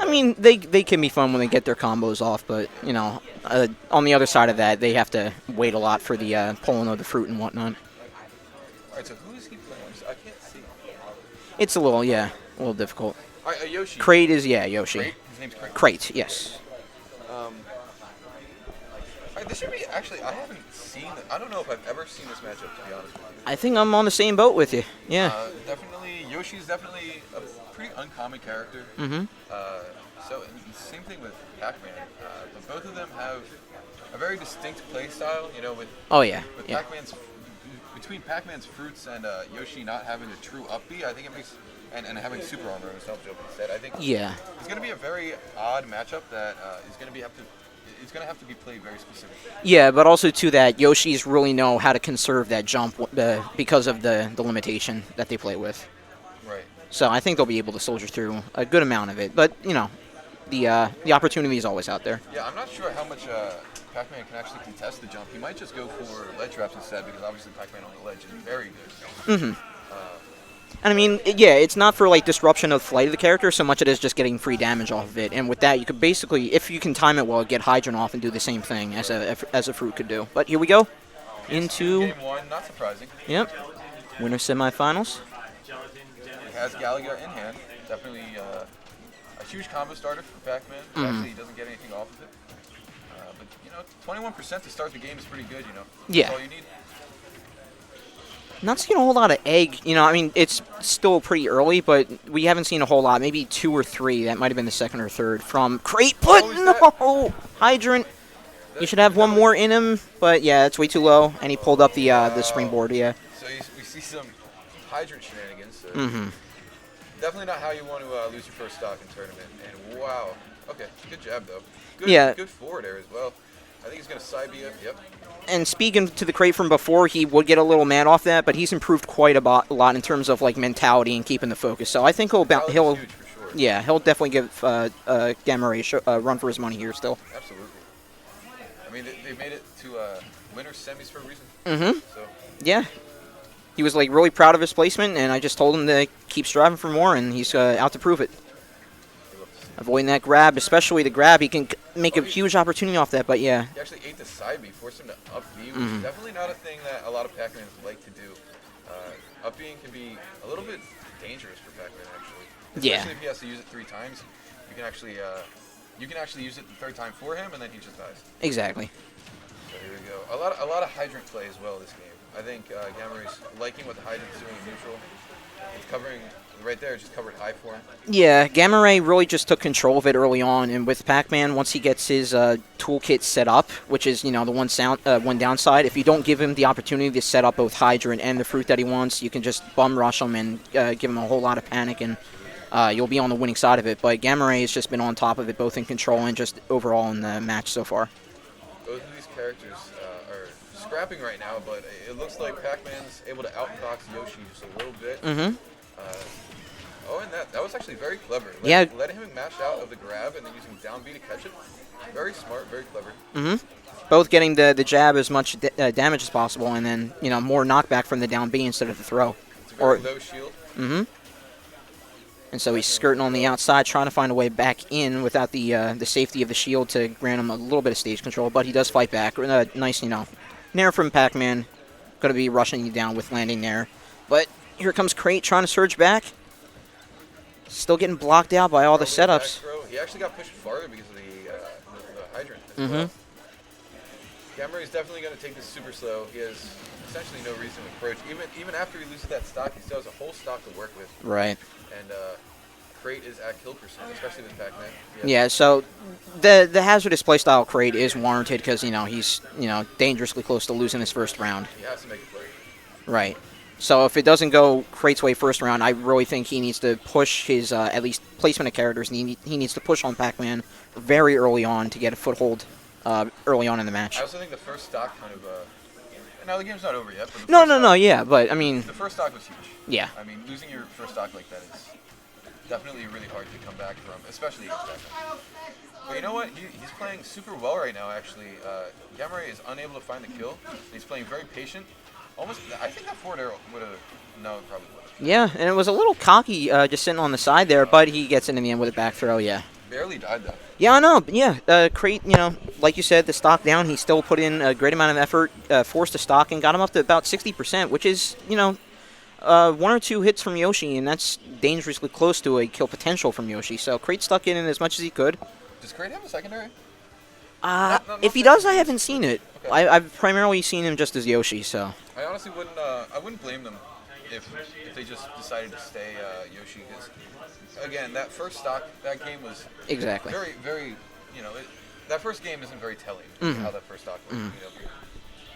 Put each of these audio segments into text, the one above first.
mean, they can be fun when they get their combos off, but, you know, on the other side of that, they have to wait a lot for the pulling of the fruit and whatnot. All right, so who is he playing? I can't see. It's a little difficult. All right, Yoshi. Crate is, Yoshi. Crate? His name's Crate? Crate, yes. All right, this should be, actually, I haven't seen, I don't know if I've ever seen this matchup, to be honest with you. I think I'm on the same boat with you, yeah. Definitely, Yoshi's definitely a pretty uncommon character. Mm-hmm. So, and same thing with Pac-Man. But both of them have a very distinct play style, you know, with Pac-Man's, between Pac-Man's fruits and Yoshi not having a true up B, I think it makes, and having super armor and self-joke instead, I think it's going to be a very odd matchup that is going to be it's going to have to be played very specifically. Yeah, but also to that, Yoshis really know how to conserve that jump because of the limitation that they play with. Right. So I think they'll be able to soldier through a good amount of it. But, you know, the opportunity is always out there. Yeah, I'm not sure how much Pac-Man can actually contest the jump. He might just go for ledge traps instead, because obviously Pac-Man on the ledge is very good. Mm-hmm. And I mean, it's not for like disruption of flight of the character so much it is just getting free damage off of it. And with that, you could basically, if you can time it well, get Hydrant off and do the same thing as a fruit could do. But here we go into game one, not surprising. Yep, winner semifinals. He has Galaga in hand, definitely a huge combo starter for Pac-Man. Actually, he doesn't get anything off of it. But you know, 21% to start the game is pretty good. You know, yeah. That's all you need. Not seeing a whole lot of egg. You know, I mean, it's still pretty early, but we haven't seen a whole lot. Maybe 2 or 3. That might have been the second or third from Crate. But no! Hydrant. You should have one more in him, but yeah, it's way too low. And he pulled up the springboard, yeah. So we see some Hydrant shenanigans. So Mm-hmm. Definitely not how you want to lose your first stock in tournament. And wow. Okay, good jab, though. Good forward air as well. I think he's going to side B up. Yep. And speaking to the Crate from before, he would get a little mad off that, but he's improved quite a lot in terms of like mentality and keeping the focus. So I think he'll huge for sure. Yeah, he'll definitely give Gamma Ray a run for his money here still. Absolutely. I mean, they made it to winner's semis for a reason. Mm-hmm. So yeah, he was like really proud of his placement, and I just told him to keep striving for more, and he's out to prove it. Avoiding that grab, especially the grab, he can make a huge opportunity off that, but yeah. He actually ate the side B, forced him to up B, which is definitely not a thing that a lot of Pac-Mans like to do. Up B'ing can be a little bit dangerous for Pac-Man, actually. Especially if he has to use it 3 times. You can actually use it the 3rd time for him, and then he just dies. Exactly. So here we go. A lot of Hydrant play as well this game. I think Gamma Ray's liking what the Hydrant's doing in neutral. It's covering right there, just covered high for him. Yeah, Gamma Ray really just took control of it early on, and with Pac-Man, once he gets his toolkit set up, which is, you know, the one downside, if you don't give him the opportunity to set up both Hydrant and the fruit that he wants, you can just bum rush him and give him a whole lot of panic, and you'll be on the winning side of it. But Gamma Ray has just been on top of it, both in control and just overall in the match so far. Both of these characters are scrapping right now, but it looks like Pac-Man's able to outbox Yoshi just a little bit. Mm-hmm. And that was actually very clever. Letting him mash out of the grab and then using down B to catch it. Very smart, very clever. Mm-hmm. Both getting the jab as much damage as possible, and then, you know, more knockback from the down B instead of the throw. It's a very low shield. Mm-hmm. And so he's skirting on the outside, trying to find a way back in without the safety of the shield to grant him a little bit of stage control, but he does fight back. Nice, you know, nair from Pac-Man. Going to be rushing you down with landing there. But here comes Crate trying to surge back. Still getting blocked out by all the setups. He actually got pushed farther because of the Hydrant as Mm-hmm. well. Gamma Ray is definitely going to take this super slow. He has essentially no reason to approach. Even after he loses that stock, he still has a whole stock to work with. Right. And Crate is at kill percent, especially with Pac-Man. Yeah, so the hazardous playstyle Crate is warranted because, you know, he's, you know, dangerously close to losing his first round. He has to make a play. Right. So if it doesn't go Crate's way first round, I really think he needs to push his at least placement of characters, and he needs to push on Pac-Man very early on to get a foothold early on in the match. I also think the first stock kind of... now the game's not over yet. But No, yeah, but I mean... The first stock was huge. Yeah. I mean, losing your first stock like that is definitely really hard to come back from, especially against Pac-Man. But you know what? He's playing super well right now, actually. Gamma Ray is unable to find the kill. He's playing very patient. Almost, I think that forward air would have... No, it probably would have. Yeah, and it was a little cocky just sitting on the side there, but he gets in the end with a back throw, yeah. barely died though. Yeah, I know. Yeah, Crate, like you said, the stock down, he still put in a great amount of effort, forced the stock, and got him up to about 60%, which is, one or two hits from Yoshi, and that's dangerously close to a kill potential from Yoshi. So Crate stuck in as much as he could. Does Crate have a secondary? If he does, I haven't seen it. Okay. I've primarily seen him just as Yoshi, so. I honestly wouldn't blame them if they just decided to stay Yoshi, because again, that first stock, that game was exactly very, very, that first game isn't very telling how that first stock was.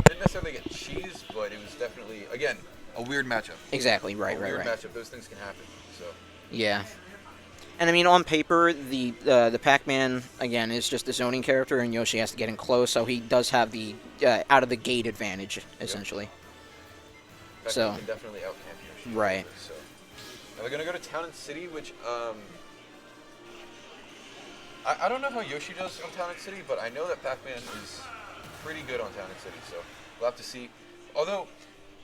Didn't necessarily get cheese, but it was definitely, again, a weird matchup. Exactly, right. Weird matchup. Those things can happen. So. Yeah. And I mean, on paper, the Pac-Man, again, is just a zoning character, and Yoshi has to get in close, so he does have the out of the gate advantage, essentially. Yep. So can definitely out-camp Yoshi. Right. So now we're gonna go to Town and City, which I don't know how Yoshi does on Town and City, but I know that Pac-Man is pretty good on Town and City, so we'll have to see. Although,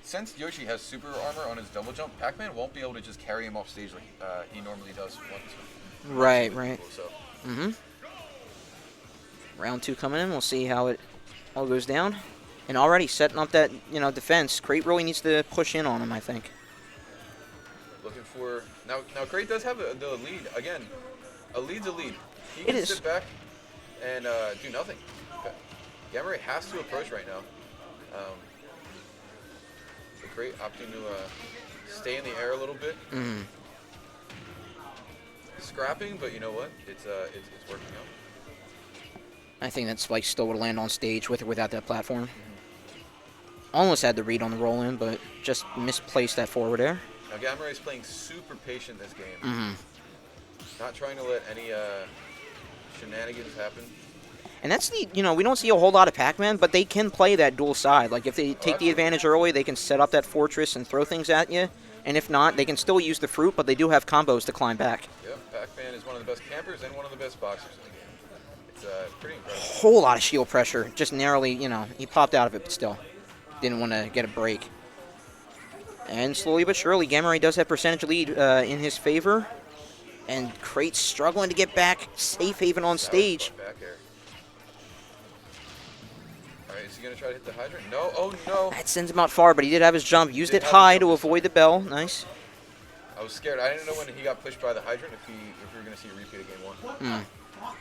since Yoshi has super armor on his double jump, Pac-Man won't be able to just carry him off stage like he normally does. Right. Cool, so. Round 2 coming in. We'll see how it all goes down. And already setting up that defense. Crate really needs to push in on him, I think. Looking for now. Crate does have the lead again. A lead's a lead. He It can is. sit back and do nothing. Okay. Gamma Ray has to approach right now. The Crate opting to stay in the air a little bit. Scrapping, but you know what? It's working out. I think that Spike still would land on stage with or without that platform. Almost had the read on the roll-in, but just misplaced that forward air. Now Gamma Ray's playing super patient this game. Not trying to let any shenanigans happen. And that's the, we don't see a whole lot of Pac-Man, but they can play that dual side. Like, if they take the advantage early, they can set up that fortress and throw things at you. And if not, they can still use the fruit, but they do have combos to climb back. Yep, Pac-Man is one of the best campers and one of the best boxers in the game. It's pretty incredible. Whole lot of shield pressure. Just narrowly, he popped out of it, but still didn't want to get a break. And slowly but surely, Gamma Ray does have percentage lead in his favor. And Crate's struggling to get back. Safe haven on stage. Back air. Alright, is he going to try to hit the hydrant? No. Oh, no. That sends him out far, but he did have his jump. Used it high to avoid the bell. Nice. I was scared. I didn't know when he got pushed by the hydrant if we were going to see a repeat of game 1.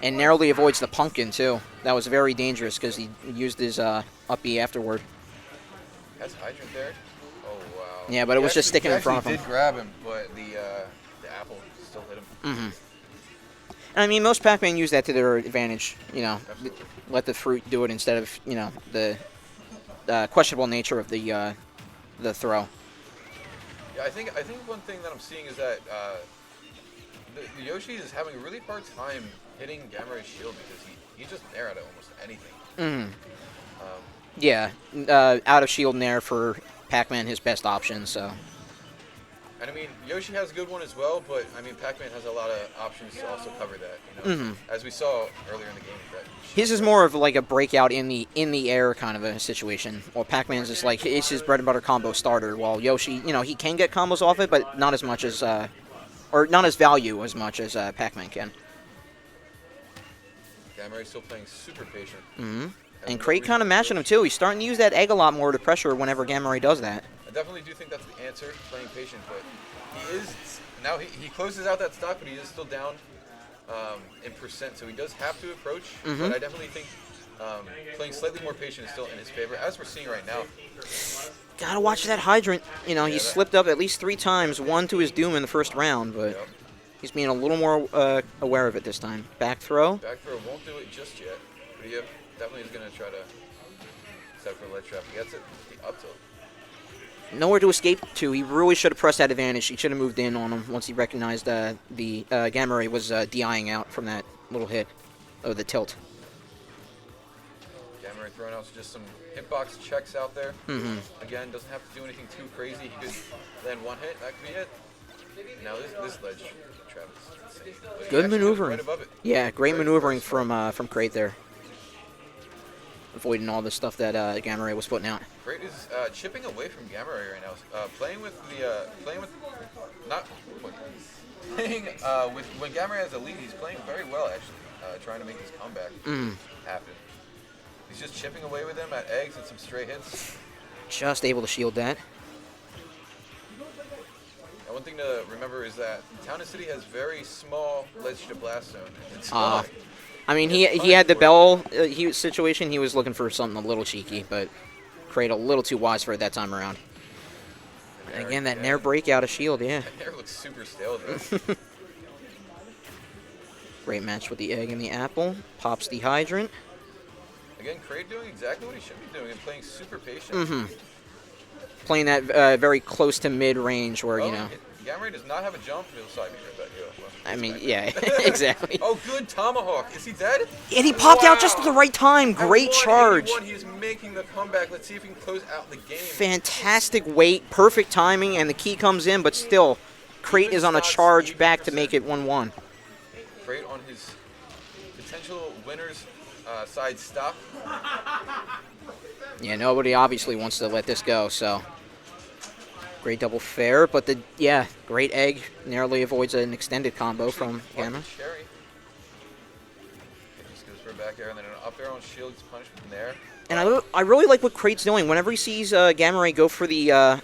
And narrowly avoids the pumpkin, too. That was very dangerous because he used his up B afterward. Has hydrant there? Oh, wow. Yeah, but it was just sticking in front of him. He did grab him, but the apple still hit him. And I mean, most Pac-Man use that to their advantage, Absolutely. let the fruit do it instead of, the questionable nature of the throw. Yeah, I think one thing that I'm seeing is that the Yoshi is having a really hard time hitting Gamma Ray's shield because he's just there at almost anything. Yeah, out of shield and air for Pac-Man, his best option, so. And I mean, Yoshi has a good one as well, but I mean, Pac-Man has a lot of options to also cover that. As we saw earlier in the game. His is more of like a breakout in the air kind of a situation. While Pac-Man's is like it's his bread and butter combo starter. While Yoshi, he can get combos off it, but not as much as, or not as value as much as Pac-Man can. Gamma Ray's still playing super patient. And Crate kind of matching him too. He's starting to use that egg a lot more to pressure whenever Gamma Ray does that. I definitely do think that's the answer, playing patient, but he is, now he closes out that stock, but he is still down in percent, so he does have to approach, but I definitely think playing slightly more patient is still in his favor, as we're seeing right now. Gotta watch that hydrant. He slipped up at least 3 times, one to his doom in the first round, but he's being a little more aware of it this time. Back throw. Back throw won't do it just yet, but he definitely is going to try to set for a ledge trap. He gets it, the up tilt. Nowhere to escape to. He really should have pressed that advantage. He should have moved in on him once he recognized the Gamma Ray was DIing out from that little hit of the tilt. Gamma Ray throwing out just some hitbox checks out there. Again, doesn't have to do anything too crazy. He could land one hit, that could be it. Now this ledge trap is insane. But good maneuvering. Right above it. Yeah, great maneuvering from Crate there. avoiding all the stuff that Gamma Ray was putting out. Crate is chipping away from Gamma Ray right now. Playing with when Gamma Ray has a lead, he's playing very well actually, trying to make his comeback happen. He's just chipping away with him at eggs and some stray hits. Just able to shield that. Now, one thing to remember is that Town and City has very small ledge to blast zone. I mean, he had the bell situation. He was looking for something a little cheeky, but Crate a little too wise for it that time around. And again, that Nair break out of shield, yeah. That Nair looks super stale, though. Great match with the egg and the apple. Pops the hydrant. Again, Crate doing exactly what he should be doing and playing super patient. Playing that very close to mid-range where, you know. Gamma Ray does not have a jump. He'll side me right back. I mean, yeah, exactly. Oh, good tomahawk. Is he dead? And he popped out just at the right time. Great charge. He's making the comeback. Let's see if he can close out the game. Fantastic weight, perfect timing, and the key comes in, but still, Crate is on a charge back to make it 1-1. Crate on his potential winner's side stop. Yeah, nobody obviously wants to let this go, so. Great double fair, but great egg narrowly avoids an extended combo from Gamma. Cherry. Just goes for a back air and then an up air on shield. Gets punished from there. And I really like what Crate's doing. Whenever he sees Gamma Ray go for the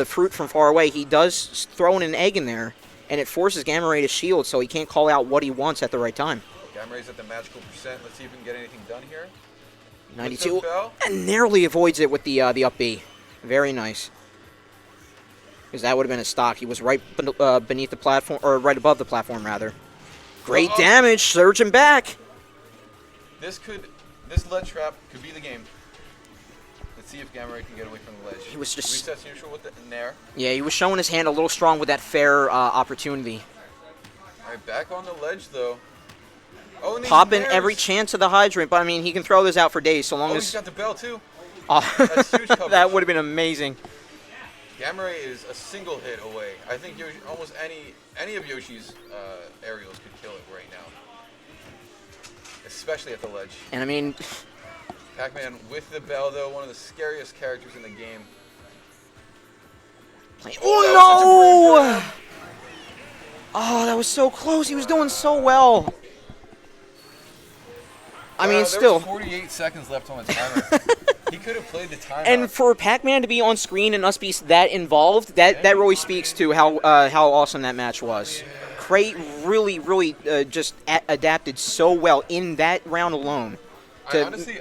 fruit from far away, he does throw in an egg in there, and it forces Gamma Ray to shield, so he can't call out what he wants at the right time. Gamma Ray's at the magical percent. Let's see if we can get anything done here. 92, and narrowly avoids it with the up B. Very nice. Because that would have been a stock. He was right beneath the platform, or right above the platform, rather. Great damage, surging back. This ledge trap could be the game. Let's see if Gamma Ray can get away from the ledge. He was just resets neutral with the Nair. Yeah, he was showing his hand a little strong with that fair opportunity. All right, back on the ledge though. Oh, and popping every chance of the hydrant, but I mean, he can throw this out for days so long as. He's got the bell too. That's huge coverage. That would have been amazing. Gamma Ray is a single hit away. I think almost any of Yoshi's aerials could kill it right now, especially at the ledge. And I mean, Pac-Man with the bell though, one of the scariest characters in the game. Oh no! Oh, that was so close. He was doing so well. I mean, still. There was 48 seconds left on the timer. He could have played the timer. And for Pac-Man to be on screen and us be that involved, that really speaks to how awesome that match was. Crate really just adapted so well in that round alone. I honestly